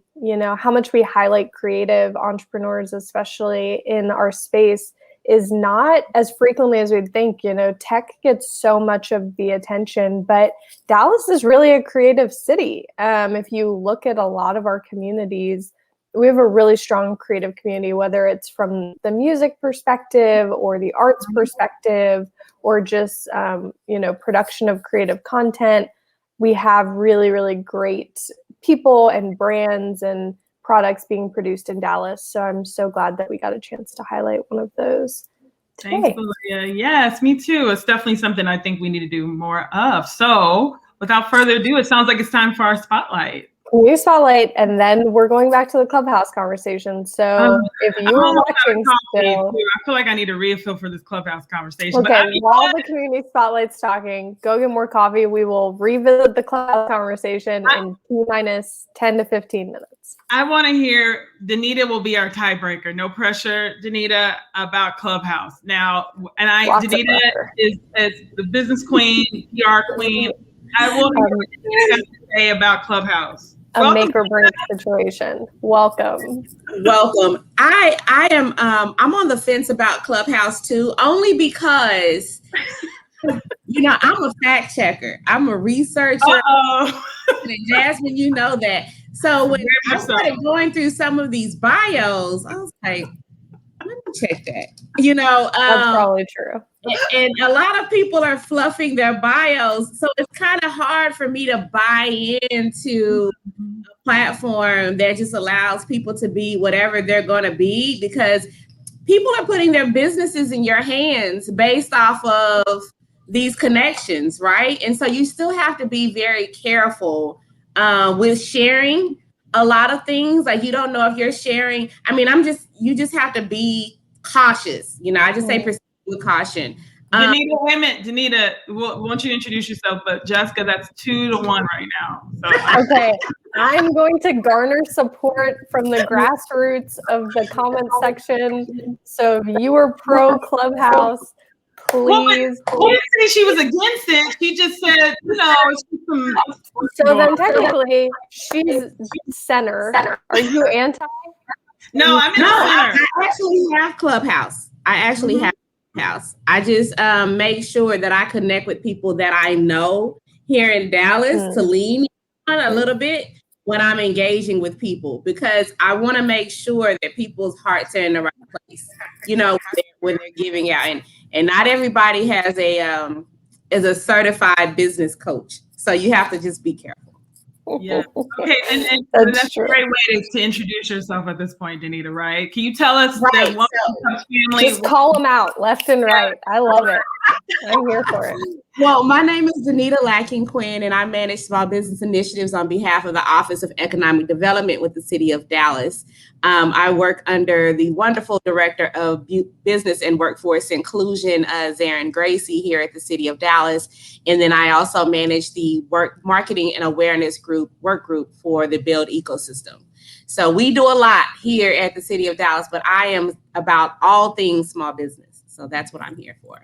[SPEAKER 1] much we highlight creative entrepreneurs, especially in our space, is not as frequently as we'd think. Tech gets so much of the attention, but Dallas is really a creative city. If you look at a lot of our communities, we have a really strong creative community, whether it's from the music perspective or the arts perspective, or just, production of creative content. We have really, really great people and brands and products being produced in Dallas. So I'm so glad that we got a chance to highlight one of those today.
[SPEAKER 2] Thanks, Lillia. Yes, me too. It's definitely something I think we need to do more of. So without further ado, it sounds like it's time for our spotlight.
[SPEAKER 1] New spotlight, and then we're going back to the Clubhouse conversation. So if you are watching still,
[SPEAKER 2] I feel like I need a refill for this Clubhouse conversation.
[SPEAKER 1] Okay, while the community spotlight's talking, go get more coffee. We will revisit the Clubhouse conversation in T-minus 10 to 15 minutes.
[SPEAKER 2] I want to hear, DeNita will be our tiebreaker. No pressure, DeNita, about Clubhouse. Now, and DeNita is the business queen, PR queen. I will hear what DeNita has to say about Clubhouse.
[SPEAKER 1] Make or break situation. Welcome.
[SPEAKER 4] I am I'm on the fence about Clubhouse too, only because I'm a fact checker. I'm a researcher. Jasmine, you know that. So when I started going through some of these bios, I was like, let me check that.
[SPEAKER 1] That's probably true.
[SPEAKER 4] And a lot of people are fluffing their bios. So it's kind of hard for me to buy into a platform that just allows people to be whatever they're going to be, because people are putting their businesses in your hands based off of these connections, right? And so you still have to be very careful with sharing a lot of things. Like, you don't know if you're sharing. I mean, you just have to be cautious. I just say proceed with caution.
[SPEAKER 2] DeNita, wait a minute, DeNita, won't you introduce yourself? But Jessica, that's 2-1 right now. So.
[SPEAKER 1] Okay, I'm going to garner support from the grassroots of the comment section. So if you are pro Clubhouse, please.
[SPEAKER 2] Well, she didn't say she was against it. She just said,
[SPEAKER 1] So then technically, she's center. Are you anti?
[SPEAKER 2] No, I'm in center.
[SPEAKER 4] I actually have Clubhouse. I just make sure that I connect with people that I know here in Dallas to lean on a little bit when I'm engaging with people, because I want to make sure that people's hearts are in the right place, when they're giving out. And not everybody has is a certified business coach. So you have to just be careful.
[SPEAKER 2] Yeah. Okay. And that's
[SPEAKER 1] true.
[SPEAKER 2] A great way to introduce yourself at this point, DeNita, right? Can you tell us that one family?
[SPEAKER 1] Just call them out left and right. I love it. I'm here for it.
[SPEAKER 4] Well, my name is DeNita Lacking-Quinn, and I manage small business initiatives on behalf of the Office of Economic Development with the City of Dallas. I work under the wonderful Director of Business and Workforce Inclusion, Zarin Gracie, here at the City of Dallas. And then I also manage the marketing and awareness work group for the Build ecosystem. So we do a lot here at the City of Dallas, but I am about all things small business. So that's what I'm here for.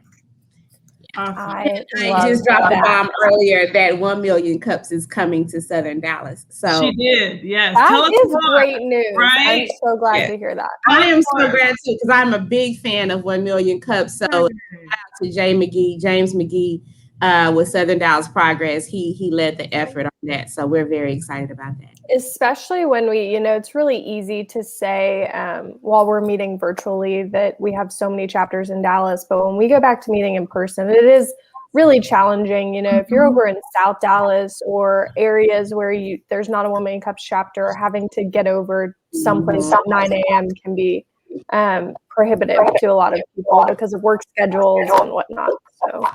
[SPEAKER 2] Awesome.
[SPEAKER 4] I just dropped a bomb earlier that 1 million cups is coming to Southern Dallas. So
[SPEAKER 2] she did, yes.
[SPEAKER 1] That is great news.
[SPEAKER 2] Right?
[SPEAKER 1] I'm so glad to hear that.
[SPEAKER 4] I am so glad too, because I'm a big fan of 1 million cups. So shout out to James McGee with Southern Dallas Progress. He led the effort on that. So we're very excited about that.
[SPEAKER 1] Especially when it's really easy to say while we're meeting virtually that we have so many chapters in Dallas, but when we go back to meeting in person, it is really challenging. If you're over in South Dallas or areas where there's not a 1 million cups chapter, having to get over someplace at 9 a.m. can be prohibitive to a lot of people because of work schedules and whatnot. So.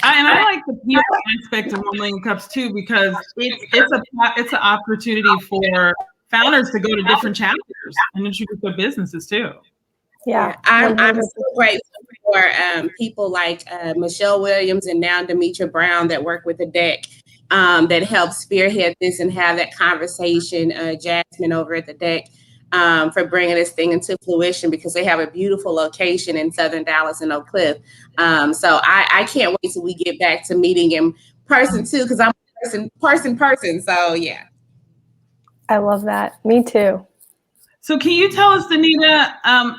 [SPEAKER 2] I like the people aspect of 1 million cups too, because it's an opportunity for founders to go to different chapters and introduce their businesses too.
[SPEAKER 1] Yeah,
[SPEAKER 4] I'm so grateful for people like Michelle Williams and now Demetra Brown that work with the deck that help spearhead this and have that conversation. Jasmine over at the deck for bringing this thing into fruition, because they have a beautiful location in Southern Dallas and Oak Cliff. So I can't wait till we get back to meeting in person too, because I'm a person. So yeah.
[SPEAKER 1] I love that. Me too.
[SPEAKER 2] So can you tell us, DeNita,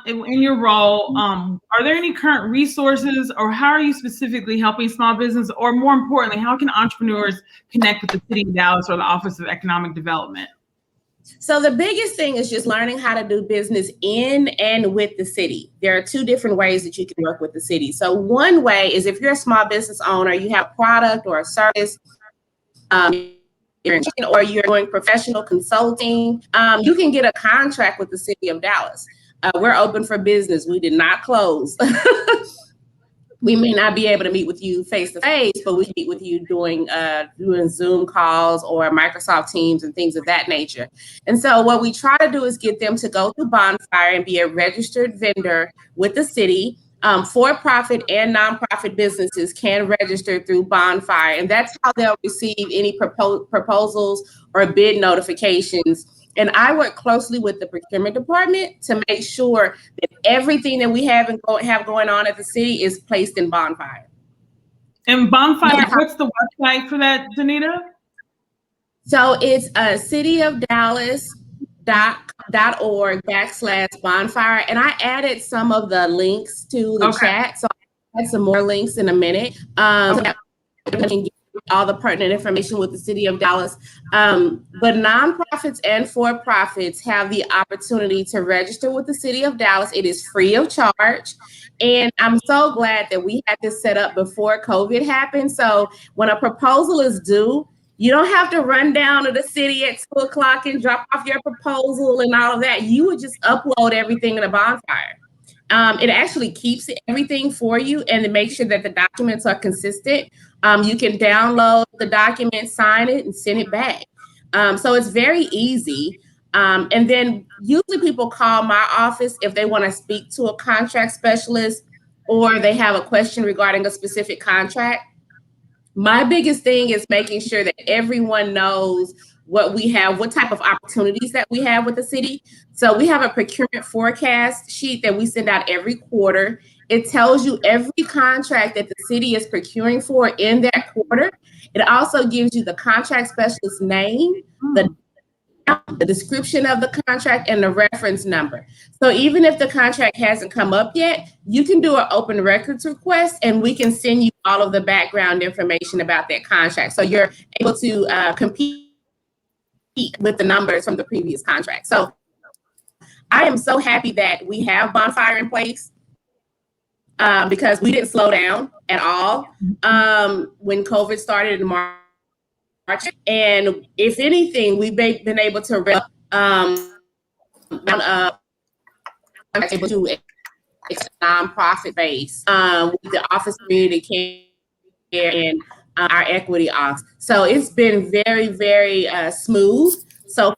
[SPEAKER 2] in your role, are there any current resources, or how are you specifically helping small business, or more importantly, how can entrepreneurs connect with the City of Dallas or the Office of Economic Development?
[SPEAKER 4] So the biggest thing is just learning how to do business in and with the city. There are two different ways that you can work with the city. So one way is if you're a small business owner, you have a product or a service, or you're doing professional consulting, you can get a contract with the City of Dallas. We're open for business. We did not close. We may not be able to meet with you face to face, but we can meet with you doing Zoom calls or Microsoft Teams and things of that nature. And so what we try to do is get them to go through Bonfire and be a registered vendor with the city. For-profit and nonprofit businesses can register through Bonfire, and that's how they'll receive any proposals or bid notifications. And I work closely with the procurement department to make sure that everything that we have going on at the city is placed in Bonfire.
[SPEAKER 2] And Bonfire, what's the website for that, DeNita?
[SPEAKER 4] So it's cityofdallas.org/bonfire. And I added some of the links to the chat. So I'll add some more links in a minute. All the pertinent information with the City of Dallas. But nonprofits and for-profits have the opportunity to register with the City of Dallas. It is free of charge. And I'm so glad that we had this set up before COVID happened. So when a proposal is due, you don't have to run down to the city at 2:00 and drop off your proposal and all of that. You would just upload everything in a Bonfire. It actually keeps everything for you and to make sure that the documents are consistent. You can download the document, sign it, and send it back. So it's very easy. And then usually people call my office if they want to speak to a contract specialist or they have a question regarding a specific contract. My biggest thing is making sure that everyone knows what we have, what type of opportunities that we have with the city. So we have a procurement forecast sheet that we send out every quarter. It tells you every contract that the city is procuring for in that quarter. It also gives you the contract specialist's name, the description of the contract, and the reference number. So even if the contract hasn't come up yet, you can do an open records request and we can send you all of the background information about that contract. So you're able to compete with the numbers from the previous contract. So I am so happy that we have Bonfire in place because we didn't slow down at all when COVID started in March. And if anything, we've been able to able to a nonprofit base with the Office of Community Care and our equity office. So it's been very, very smooth so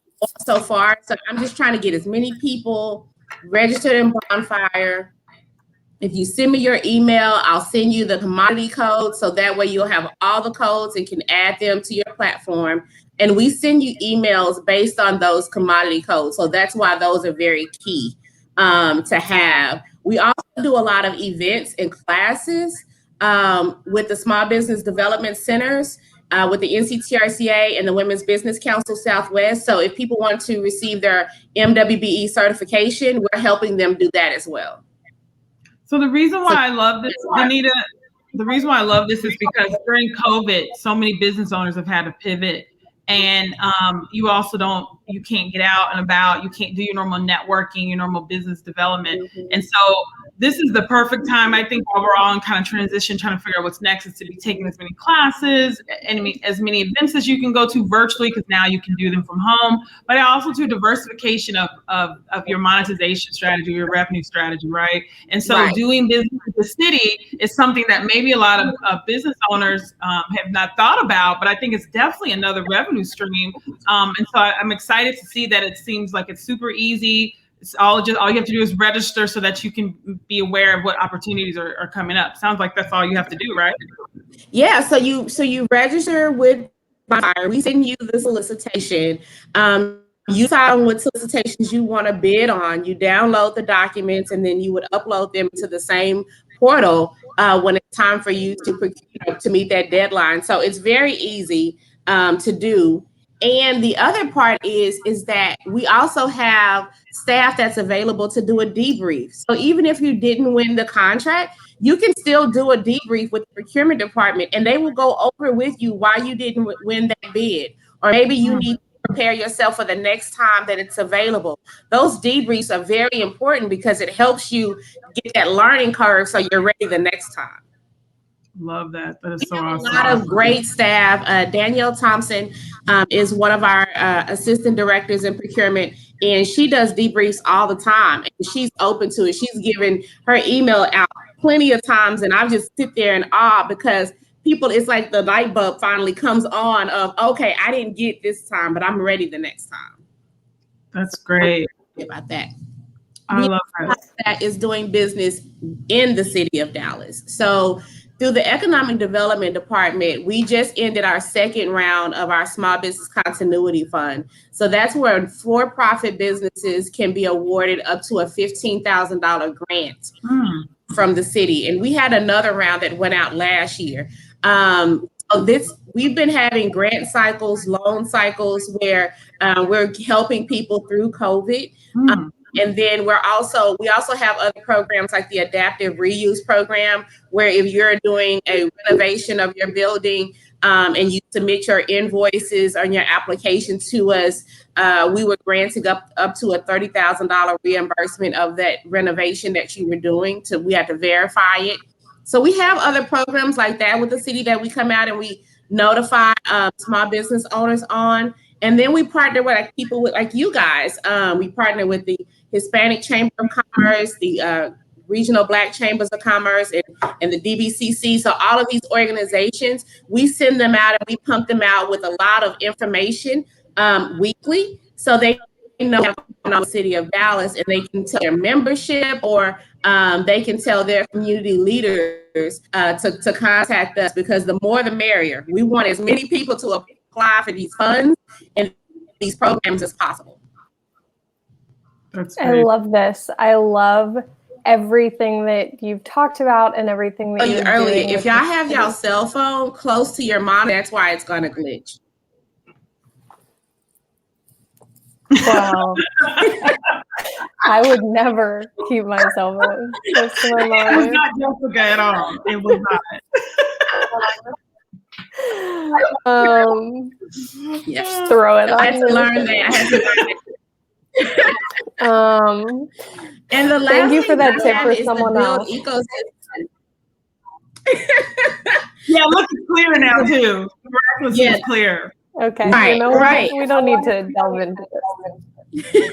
[SPEAKER 4] far. So I'm just trying to get as many people registered in Bonfire. If you send me your email, I'll send you the commodity code. So that way you'll have all the codes and can add them to your platform. And we send you emails based on those commodity codes. So that's why those are very key to have. We also do a lot of events and classes with the Small Business Development Centers, with the NCTRCA and the Women's Business Council Southwest. So if people want to receive their MWBE certification, we're helping them do that as well.
[SPEAKER 2] So the reason why I love this, DeNita, the reason why I love this is because during COVID, so many business owners have had to pivot. And you can't get out and about, you can't do your normal networking, your normal business development. And so this is the perfect time, I think, while we're all in kind of transition, trying to figure out what's next, is to be taking as many classes and as many events as you can go to virtually, because now you can do them from home, but also to diversification of your monetization strategy, your revenue strategy, right? And so doing business with the city is something that maybe a lot of business owners have not thought about, but I think it's definitely another revenue stream. And so I'm excited to see that it seems like it's super easy. It's all you have to do is register so that you can be aware of what opportunities are coming up. Sounds like that's all you have to do, right?
[SPEAKER 4] Yeah. So you register with Bonfire. We send you the solicitation. You decide what solicitations you want to bid on. You download the documents, and then you would upload them to the same portal when it's time for you to meet that deadline. So it's very easy to do. And the other part is that we also have staff that's available to do a debrief. So even if you didn't win the contract, you can still do a debrief with the procurement department, and they will go over with you why you didn't win that bid. Or maybe you need to prepare yourself for the next time that it's available. Those debriefs are very important because it helps you get that learning curve so you're ready the next time.
[SPEAKER 2] Love that. That is so awesome.
[SPEAKER 4] A lot of great staff. Danielle Thompson is one of our assistant directors in procurement, and she does debriefs all the time. And she's open to it. She's given her email out plenty of times, and I just sit there in awe because people, it's like the light bulb finally comes on of, okay, I didn't get this time, but I'm ready the next time.
[SPEAKER 2] That's great.
[SPEAKER 4] About that.
[SPEAKER 2] I love
[SPEAKER 4] that is doing business in the city of Dallas. So through the Economic Development Department, we just ended our second round of our Small Business Continuity Fund. So that's where for-profit businesses can be awarded up to a $15,000 grant from the city. And we had another round that went out last year. We've been having grant cycles, loan cycles where we're helping people through COVID. And then we also have other programs like the Adaptive Reuse Program, where if you're doing a renovation of your building and you submit your invoices or your application to us, we were granting up to a $30,000 reimbursement of that renovation that you were doing. We had to verify it. So we have other programs like that with the city that we come out and we notify small business owners on. And then we partner with people like you guys. We partner with the Hispanic Chamber of Commerce, the Regional Black Chambers of Commerce, and the DBCC. So all of these organizations, we send them out and we pump them out with a lot of information weekly, so they know on the city of Dallas, and they can tell their membership, or they can tell their community leaders to contact us, because the more the merrier. We want as many people to apply for these funds and these programs as possible.
[SPEAKER 2] That's
[SPEAKER 1] I love this. I love everything that you've talked about and everything that you're doing.
[SPEAKER 4] If y'all have y'all cell phone close to your monitor, that's why it's gonna glitch.
[SPEAKER 1] Wow. I would never keep my cell phone close to my monitor.
[SPEAKER 2] It was not Jessica at all. It was not.
[SPEAKER 1] Just throw it on.
[SPEAKER 4] I had to learn that. And the last
[SPEAKER 1] thank you for that tip for someone else.
[SPEAKER 2] Yeah, look, it's clear now too. It's clear.
[SPEAKER 1] Okay,
[SPEAKER 4] right,
[SPEAKER 1] you know what? We don't need to delve into this.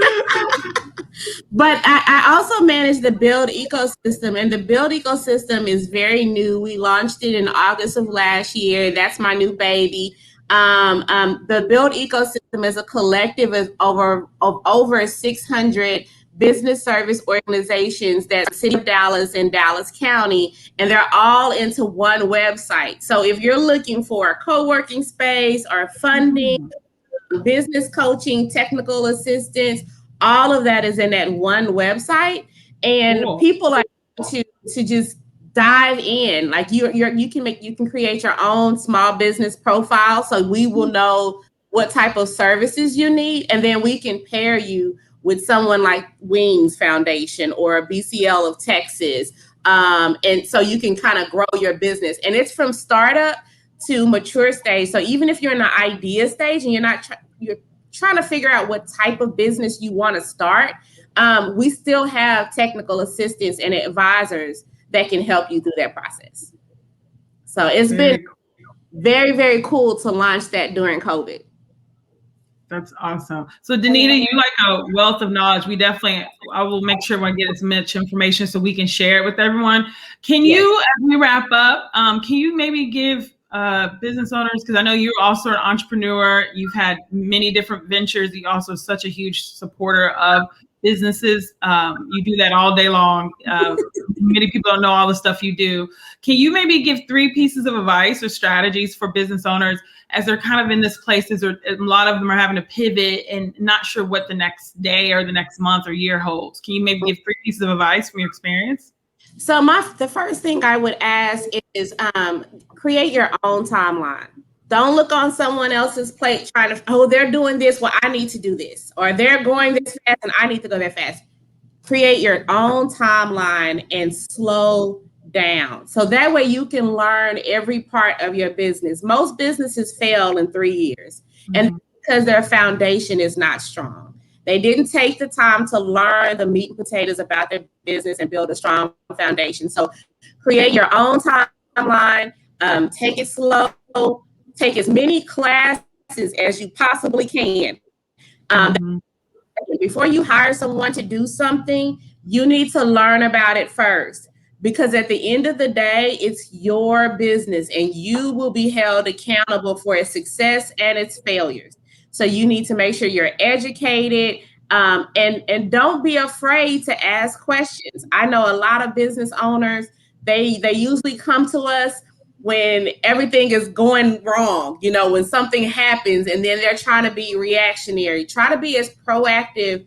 [SPEAKER 4] But I also manage the Build ecosystem, and the Build ecosystem is very new. We launched it in August of last year. That's my new baby. The Build ecosystem is a collective of over 600 business service organizations that City of Dallas and Dallas County, and they're all into one website. So if you're looking for a co-working space or funding, business coaching, technical assistance, all of that is in that one website. And people are to just dive in. Like you can create your own small business profile, so we will know what type of services you need, and then we can pair you with someone like Wings Foundation or BCL of Texas, and so you can kind of grow your business. And it's from startup to mature stage. So even if you're in the idea stage and you're trying to figure out what type of business you want to start, we still have technical assistants and advisors that can help you through that process. So it's been very, very cool to launch that during COVID.
[SPEAKER 2] That's awesome. So DeNita, you like a wealth of knowledge. I will make sure I get as much information so we can share it with everyone. Can you, as we wrap up, can you maybe give business owners, because I know you're also an entrepreneur, you've had many different ventures, you're also such a huge supporter of businesses. You do that all day long. Many people don't know all the stuff you do. Can you maybe give 3 pieces of advice or strategies for business owners as they're kind of in this place, or a lot of them are having to pivot and not sure what the next day or the next month or year holds? Can you maybe give 3 pieces of advice from your experience?
[SPEAKER 4] So the first thing I would ask is create your own timeline. Don't look on someone else's plate trying to, they're doing this, well, I need to do this. Or they're going this fast and I need to go that fast. Create your own timeline and slow down. So that way you can learn every part of your business. Most businesses fail in 3 years, and because their foundation is not strong. They didn't take the time to learn the meat and potatoes about their business and build a strong foundation. So create your own timeline, take it slow, take as many classes as you possibly can. Before you hire someone to do something, you need to learn about it first, because at the end of the day, it's your business and you will be held accountable for its success and its failures. So you need to make sure you're educated, and don't be afraid to ask questions. I know a lot of business owners, they usually come to us when everything is going wrong, when something happens, and then they're trying to be reactionary. Try to be as proactive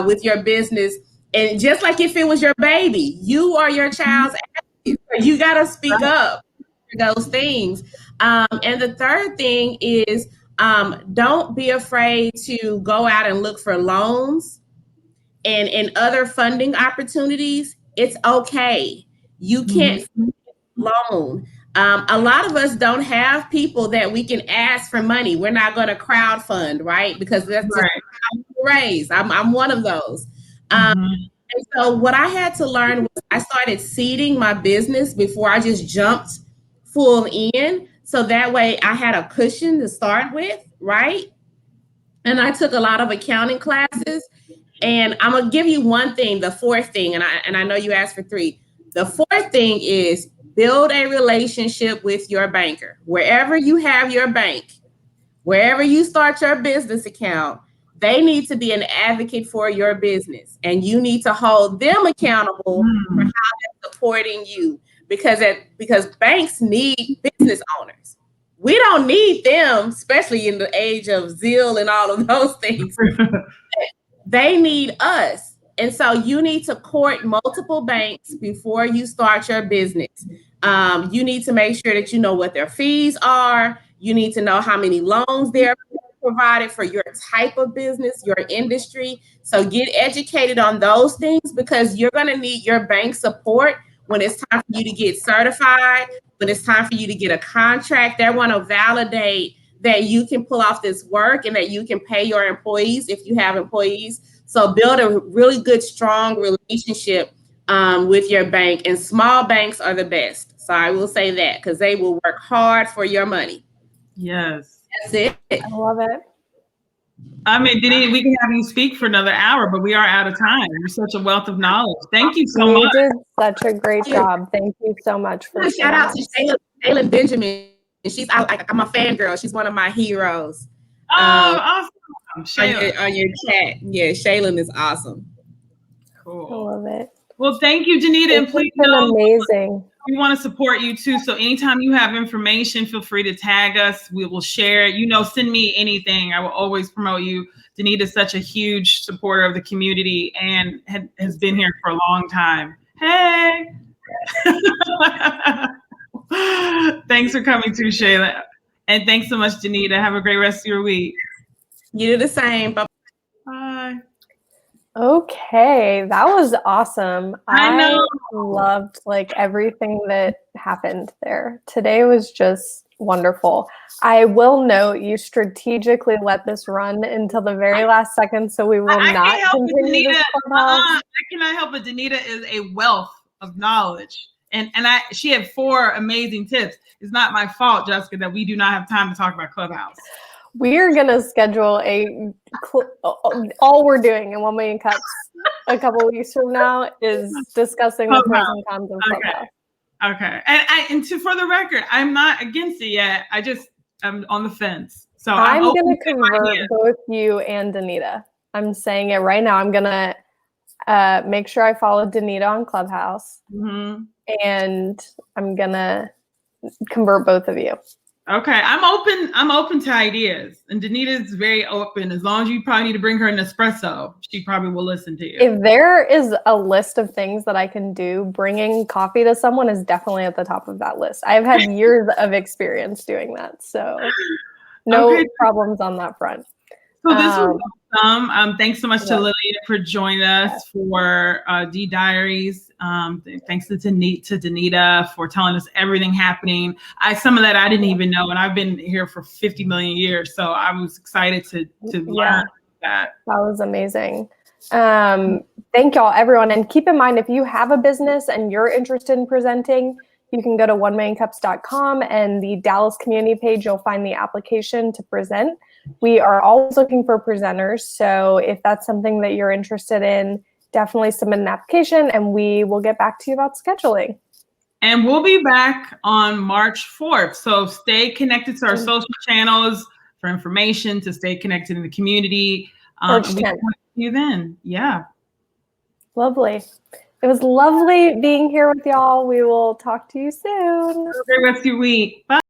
[SPEAKER 4] with your business. And just like if it was your baby, you are your child's advocate. You got to speak up for those things. And the third thing is, don't be afraid to go out and look for loans and other funding opportunities. It's okay. You can't loan. A lot of us don't have people that we can ask for money. We're not going to crowdfund, right? Because that's just raised. I'm one of those. And so what I had to learn was I started seeding my business before I just jumped full in. So that way I had a cushion to start with, right? And I took a lot of accounting classes. And I'm going to give you one thing, the fourth thing, and I know you asked for 3. The fourth thing is build a relationship with your banker. Wherever you have your bank, wherever you start your business account, they need to be an advocate for your business, and you need to hold them accountable for how they're supporting you, because banks need business owners. We don't need them, especially in the age of Zeal and all of those things. They need us. And so you need to court multiple banks before you start your business. You need to make sure that you know what their fees are. You need to know how many loans they're provided for your type of business, your industry. So get educated on those things, because you're going to need your bank support when it's time for you to get certified, when it's time for you to get a contract. They want to validate that you can pull off this work and that you can pay your employees if you have employees. So build a really good, strong relationship with your bank, and small banks are the best. So I will say that, because they will work hard for your money.
[SPEAKER 2] Yes.
[SPEAKER 1] That's it. I love it.
[SPEAKER 2] I mean, DeNita, we can have you speak for another hour, but we are out of time. You're such a wealth of knowledge. Thank you so much.
[SPEAKER 1] You did such a great job. Thank you so much for
[SPEAKER 4] shout out to Shayla Benjamin. I'm a fangirl. She's one of my heroes.
[SPEAKER 2] Oh, awesome.
[SPEAKER 4] On your chat. Yeah, Shaylin is awesome.
[SPEAKER 2] Cool.
[SPEAKER 1] I love it.
[SPEAKER 2] Well, thank you, DeNita. And please know,
[SPEAKER 1] amazing.
[SPEAKER 2] We want to support you too. So anytime you have information, feel free to tag us. We will share it. Send me anything. I will always promote you. DeNita is such a huge supporter of the community and has been here for a long time. Hey. Thanks for coming too, Shayla. And thanks so much, DeNita. Have a great rest of your week.
[SPEAKER 4] You do the same. Bye.
[SPEAKER 2] Bye.
[SPEAKER 1] Okay, that was awesome.
[SPEAKER 2] I know.
[SPEAKER 1] Loved everything that happened there. Today was just wonderful. I will note you strategically let this run until the very last second, so we will not continue this clubhouse.
[SPEAKER 2] I cannot help it. DeNita is a wealth of knowledge. And she had 4 amazing tips. It's not my fault, Jessica, that we do not have time to talk about Clubhouse.
[SPEAKER 1] We're going to schedule all we're doing in 1 Million Cups a couple weeks from now is discussing the pros and cons of Clubhouse.
[SPEAKER 2] Okay. And for the record, I'm not against it yet. I'm on the fence. So
[SPEAKER 1] I'm going to convert both you and DeNita. I'm saying it right now. I'm going to make sure I follow DeNita on Clubhouse. Mm-hmm. And I'm going to convert both of you.
[SPEAKER 2] Okay, I'm open to ideas, and DeNita is very open. As long as you probably need to bring her an espresso, she probably will listen to you.
[SPEAKER 1] If there is a list of things that I can do, bringing coffee to someone is definitely at the top of that list. I've had years of experience doing that, so no problems on that front.
[SPEAKER 2] So this was awesome. Thanks so much to Lillia for joining us for Diaries. Thanks to DeNita for telling us everything happening. Some of that I didn't even know, and I've been here for 50 million years, so I was excited to learn that. That
[SPEAKER 1] was amazing. Thank y'all, everyone. And keep in mind, if you have a business and you're interested in presenting, you can go to 1millioncups.com, and the Dallas community page, you'll find the application to present. We are always looking for presenters, so if that's something that you're interested in, definitely submit an application, and we will get back to you about scheduling.
[SPEAKER 2] And we'll be back on March 4th, so stay connected to our social channels for information, to stay connected in the community. We can see you then. Yeah.
[SPEAKER 1] Lovely. It was lovely being here with y'all. We will talk to you soon.
[SPEAKER 2] Have a great rest of your week. Bye.